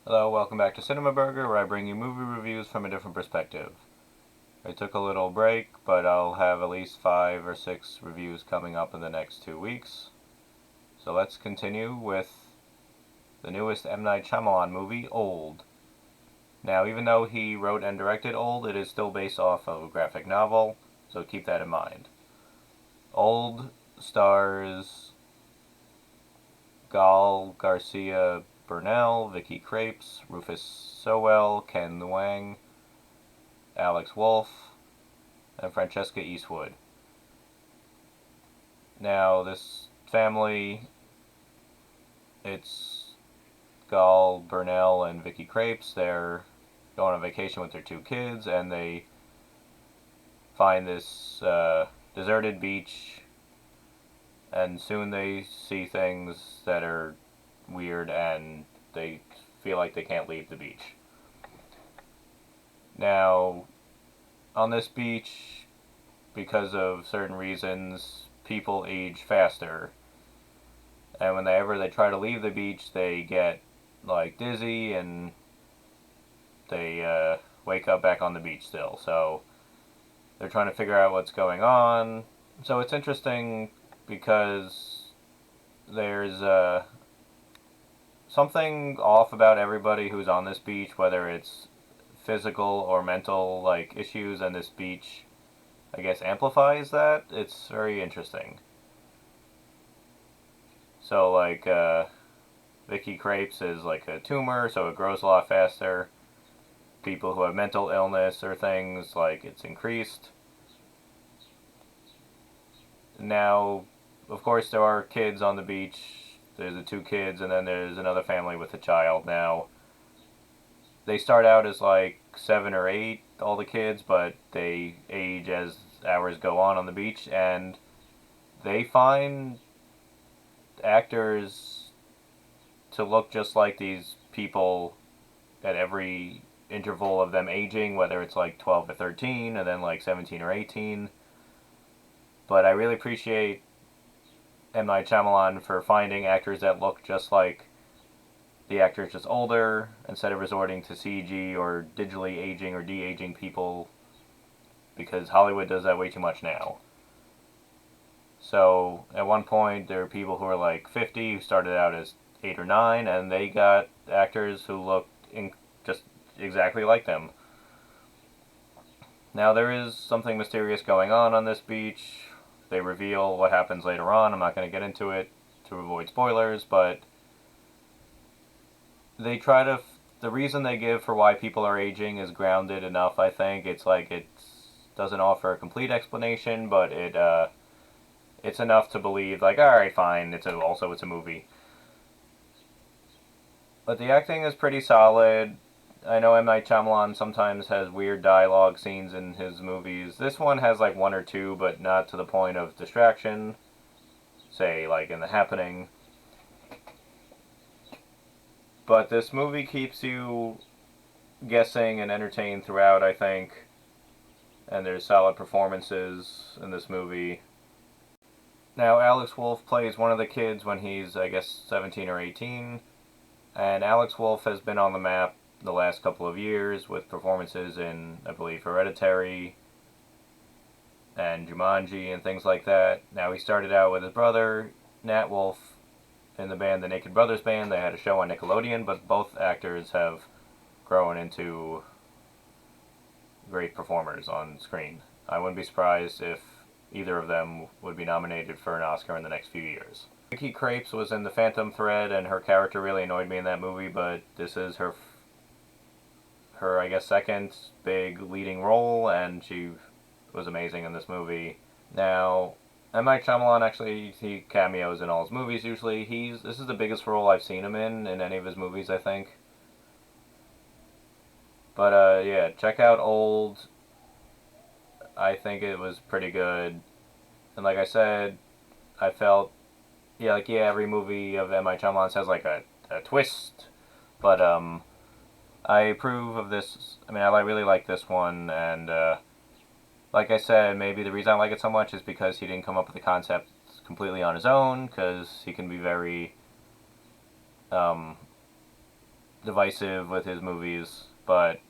Hello, welcome back to CinemaBurger, where I bring you movie reviews from a different perspective. I took a little break, but I'll have at least 5 or 6 reviews coming up in the next 2 weeks. So let's continue with the newest M. Night Shyamalan movie, Old. Now, even though he wrote and directed Old, it is still based off of a graphic novel, so keep that in mind. Old stars Gal Garcia Bernal, Vicky Krieps, Rufus Sewell, Ken Wang, Alex Wolff, and Francesca Eastwood. Now, this family, it's Gal Bernal and Vicky Krieps. They're going on vacation with their 2 kids, and they find this deserted beach, and soon they see things that are weird, and they feel like they can't leave the beach. Now, on this beach, because of certain reasons, people age faster. And whenever they try to leave the beach, they get, like, dizzy, and they wake up back on the beach still. So, they're trying to figure out what's going on. So it's interesting because there's something off about everybody who's on this beach, whether it's physical or mental, like, issues, and this beach, I guess, amplifies that. It's very interesting. So, like, Vicky Krieps is like a tumor, so it grows a lot faster. People who have mental illness or things, like, it's increased. Now, of course, there are kids on the beach. There's the 2 kids, and then there's another family with a child. Now, they start out as like 7 or 8, all the kids, but they age as hours go on the beach, and they find actors to look just like these people at every interval of them aging, whether it's like 12 or 13, and then like 17 or 18. But I really appreciate M. Night Shyamalan for finding actors that look just like the actors, just older, instead of resorting to CG or digitally aging or de-aging people, because Hollywood does that way too much now. So at one point there were people who were like 50 who started out as 8 or 9, and they got actors who looked just exactly like them. Now, there is something mysterious going on this beach. They reveal what happens later on. I'm not going to get into it to avoid spoilers, but they try to. The reason they give for why people are aging is grounded enough, I think. It's like it doesn't offer a complete explanation, but it's enough to believe, like, alright, fine, it's a movie. But the acting is pretty solid. I know M. Night Shyamalan sometimes has weird dialogue scenes in his movies. This one has like 1 or 2, but not to the point of distraction. Say, like in The Happening. But this movie keeps you guessing and entertained throughout, I think. And there's solid performances in this movie. Now, Alex Wolff plays one of the kids when he's, I guess, 17 or 18. And Alex Wolff has been on the map the last couple of years with performances in, I believe, Hereditary and Jumanji and things like that. Now, he started out with his brother, Nat Wolff, in the band The Naked Brothers Band. They had a show on Nickelodeon, but both actors have grown into great performers on screen. I wouldn't be surprised if either of them would be nominated for an Oscar in the next few years. Vicky Krieps was in The Phantom Thread, and her character really annoyed me in that movie, but this is her I guess, second big leading role, and she was amazing in this movie. Now, M. Night Shyamalan, actually, he cameos in all his movies usually. This is the biggest role I've seen him in any of his movies, I think. But, yeah, check out Old. I think it was pretty good. And like I said, I felt, every movie of M. Night Shyamalan has, like, a twist. But, I approve of this. I mean, I really like this one, and like I said, maybe the reason I like it so much is because he didn't come up with the concept completely on his own, because he can be very divisive with his movies, but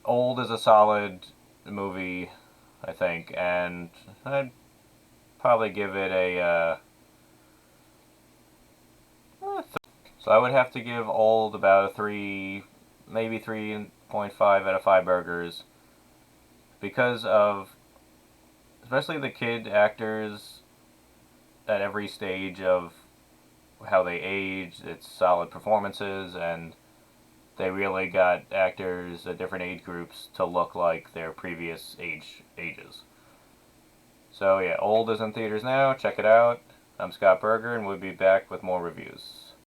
Old is a solid movie, I think, and I'd probably give it a so I would have to give Old about a 3, maybe 3.5 out of 5 burgers because of especially the kid actors at every stage of how they aged. It's solid performances, and they really got actors at different age groups to look like their previous ages. So yeah, Old is in theaters now. Check it out. I'm Scott Berger, and we'll be back with more reviews.